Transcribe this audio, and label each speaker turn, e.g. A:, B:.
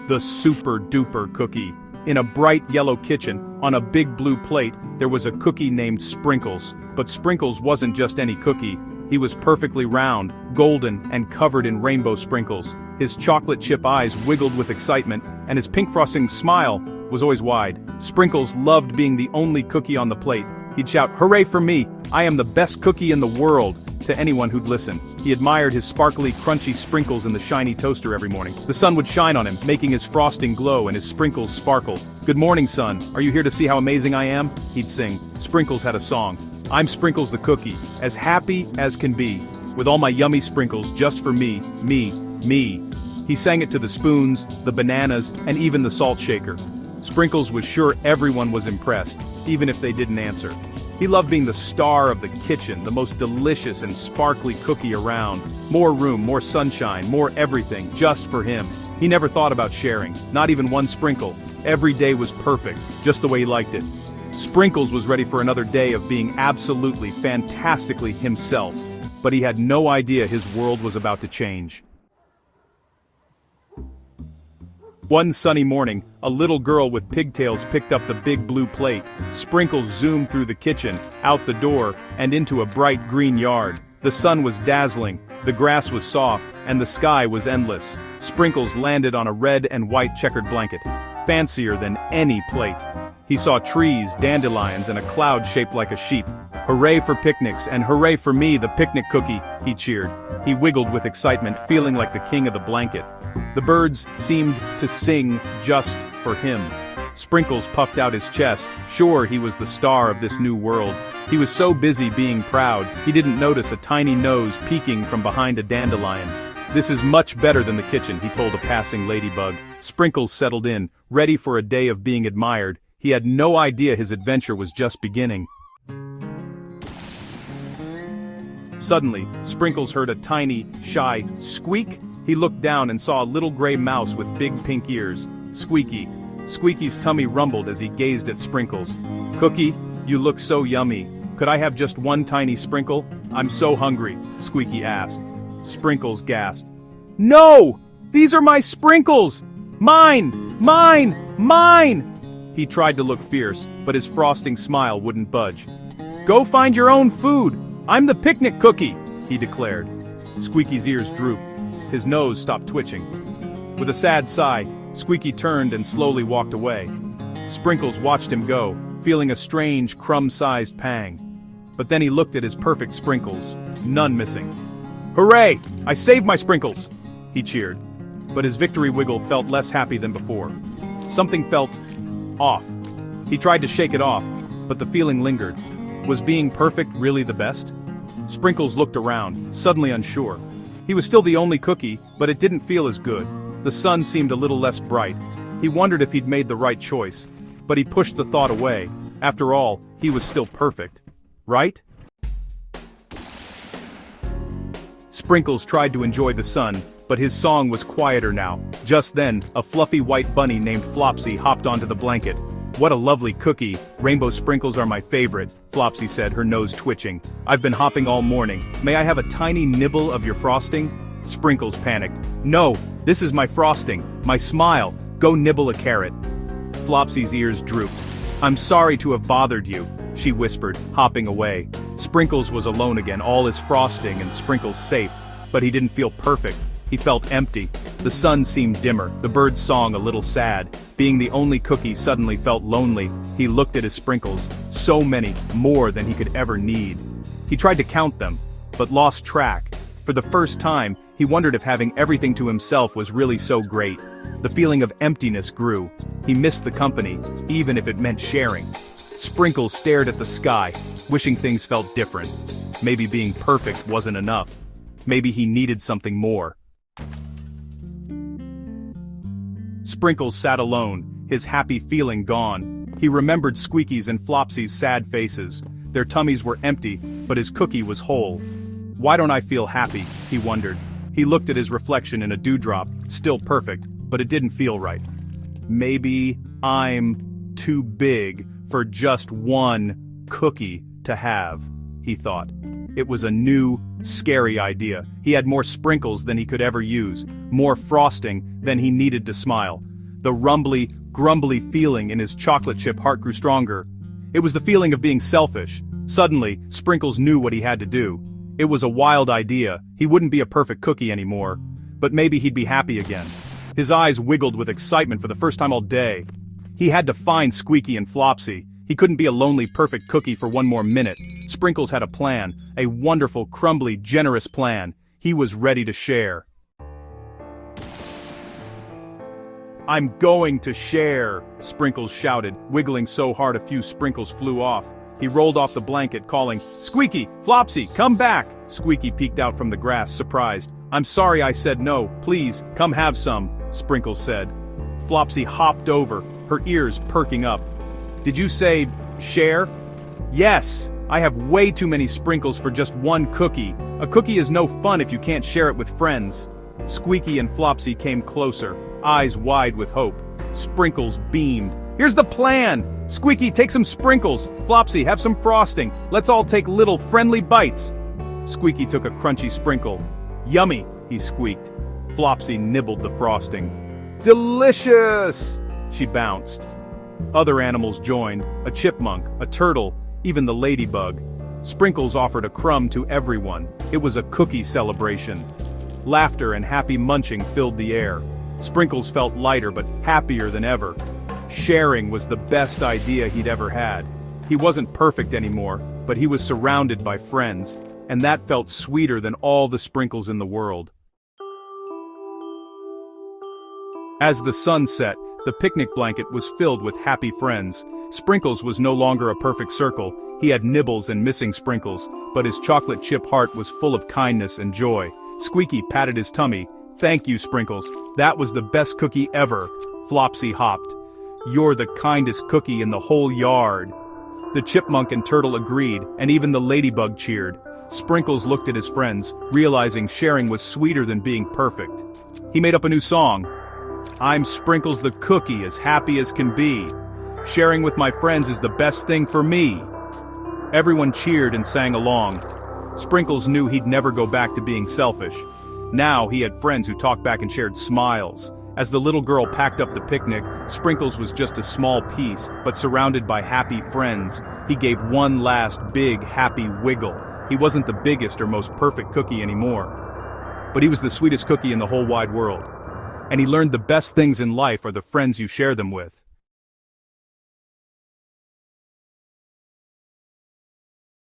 A: the super-duper cookie. In a bright yellow kitchen, on a big blue plate, there was a cookie named Sprinkles. But Sprinkles wasn't just any cookie. He was perfectly round, golden, and covered in rainbow sprinkles. His chocolate chip eyes wiggled with excitement, and his pink frosting smile was always wide. Sprinkles loved being the only cookie on the plate. He'd shout, "Hooray for me! I am the best cookie in the world!" to anyone who'd listen. He admired his sparkly, crunchy sprinkles in the shiny toaster every morning. The sun would shine on him, making his frosting glow and his sprinkles sparkle. "Good morning, sun. Are you here to see how amazing I am?" he'd sing. Sprinkles had a song. "I'm Sprinkles the cookie, as happy as can be, with all my yummy sprinkles just for me, me, me." He sang it to the spoons, the bananas, and even the salt shaker. Sprinkles was sure everyone was impressed, even if they didn't answer. He loved being the star of the kitchen, the most delicious and sparkly cookie around. More room, more sunshine, more everything, just for him. He never thought about sharing, not even one sprinkle. Every day was perfect, just the way he liked it. Sprinkles was ready for another day of being absolutely, fantastically himself. But he had no idea his world was about to change. One sunny morning, a little girl with pigtails picked up the big blue plate. Sprinkles zoomed through the kitchen, out the door, and into a bright green yard. The sun was dazzling, the grass was soft, and the sky was endless. Sprinkles landed on a red and white checkered blanket, fancier than any plate. He saw trees, dandelions, and a cloud shaped like a sheep. "Hooray for picnics, and hooray for me, the picnic cookie," he cheered. He wiggled with excitement, feeling like the king of the blanket. The birds seemed to sing just for him. Sprinkles puffed out his chest, sure he was the star of this new world. He was so busy being proud, he didn't notice a tiny nose peeking from behind a dandelion. "This is much better than the kitchen," he told a passing ladybug. Sprinkles settled in, ready for a day of being admired. He had no idea his adventure was just beginning. Suddenly, Sprinkles heard a tiny, shy squeak. He looked down and saw a little gray mouse with big pink ears. Squeaky. Squeaky's tummy rumbled as he gazed at Sprinkles. "Cookie, you look so yummy. Could I have just one tiny sprinkle? I'm so hungry," Squeaky asked. Sprinkles gasped. "No! These are my sprinkles! Mine! Mine! Mine!" He tried to look fierce, but his frosting smile wouldn't budge. "Go find your own food! I'm the picnic cookie!" he declared. Squeaky's ears drooped. His nose stopped twitching. With a sad sigh, Squeaky turned and slowly walked away. Sprinkles watched him go, feeling a strange, crumb-sized pang. But then he looked at his perfect sprinkles, none missing. "Hooray! I saved my sprinkles!" he cheered. But his victory wiggle felt less happy than before. Something felt off. He tried to shake it off, but the feeling lingered. Was being perfect really the best? Sprinkles looked around, suddenly unsure. He was still the only cookie, but it didn't feel as good. The sun seemed a little less bright. He wondered if he'd made the right choice, but he pushed the thought away. After all, he was still perfect. Right? Sprinkles tried to enjoy the sun, but his song was quieter now. Just then, a fluffy white bunny named Flopsy hopped onto the blanket. "What a lovely cookie. Rainbow sprinkles are my favorite," Flopsy said, her nose twitching. "I've been hopping all morning. May I have a tiny nibble of your frosting?" Sprinkles panicked. "No, this is my frosting, my smile. Go nibble a carrot." Flopsy's ears drooped. "I'm sorry to have bothered you," she whispered, hopping away. Sprinkles was alone again, all his frosting and Sprinkles safe. But he didn't feel perfect. He felt empty. The sun seemed dimmer, the bird's song a little sad. Being the only cookie suddenly felt lonely. He looked at his sprinkles. So many, more than he could ever need. He tried to count them, but lost track. For the first time, he wondered if having everything to himself was really so great. The feeling of emptiness grew. He missed the company, even if it meant sharing. Sprinkles stared at the sky, wishing things felt different. Maybe being perfect wasn't enough. Maybe he needed something more. Sprinkles sat alone, his happy feeling gone. He remembered Squeaky's and Flopsy's sad faces. Their tummies were empty, but his cookie was whole. Why don't I feel happy? He wondered. He looked at his reflection in a dewdrop, still perfect, but it didn't feel right. Maybe I'm too big for just one cookie to have, he thought. It was a new, scary idea. He had more sprinkles than he could ever use, more frosting than he needed to smile. The rumbly, grumbly feeling in his chocolate chip heart grew stronger. It was the feeling of being selfish. Suddenly, Sprinkles knew what he had to do. It was a wild idea. He wouldn't be a perfect cookie anymore. But maybe he'd be happy again. His eyes wiggled with excitement for the first time all day. He had to find Squeaky and Flopsy. He couldn't be a lonely perfect cookie for one more minute. Sprinkles had a plan, a wonderful, crumbly, generous plan. He was ready to share. "I'm going to share," Sprinkles shouted, wiggling so hard a few sprinkles flew off. He rolled off the blanket, calling, "Squeaky, Flopsy, come back!" Squeaky peeked out from the grass, surprised. "I'm sorry I said no, please, come have some," Sprinkles said. Flopsy hopped over, her ears perking up. "Did you say, share?" "Yes, I have way too many sprinkles for just one cookie. A cookie is no fun if you can't share it with friends." Squeaky and Flopsy came closer, eyes wide with hope. Sprinkles beamed. "Here's the plan! Squeaky, take some sprinkles. Flopsy, have some frosting. Let's all take little friendly bites." Squeaky took a crunchy sprinkle. "Yummy," he squeaked. Flopsy nibbled the frosting. "Delicious!" she bounced. Other animals joined, a chipmunk, a turtle, even the ladybug. Sprinkles offered a crumb to everyone. It was a cookie celebration. Laughter and happy munching filled the air. Sprinkles felt lighter but happier than ever. Sharing was the best idea he'd ever had. He wasn't perfect anymore, but he was surrounded by friends, and that felt sweeter than all the sprinkles in the world. As the sun set, the picnic blanket was filled with happy friends. Sprinkles was no longer a perfect circle. He had nibbles and missing sprinkles, but his chocolate chip heart was full of kindness and joy. Squeaky patted his tummy. "Thank you, Sprinkles. That was the best cookie ever." Flopsy hopped. "You're the kindest cookie in the whole yard." The chipmunk and turtle agreed, and even the ladybug cheered. Sprinkles looked at his friends, realizing sharing was sweeter than being perfect. He made up a new song. "I'm Sprinkles the cookie, as happy as can be. Sharing with my friends is the best thing for me." Everyone cheered and sang along. Sprinkles knew he'd never go back to being selfish. Now he had friends who talked back and shared smiles. As the little girl packed up the picnic, Sprinkles was just a small piece, but surrounded by happy friends. He gave one last big, happy wiggle. He wasn't the biggest or most perfect cookie anymore. But he was the sweetest cookie in the whole wide world. And he learned the best things in life are the friends you share them with.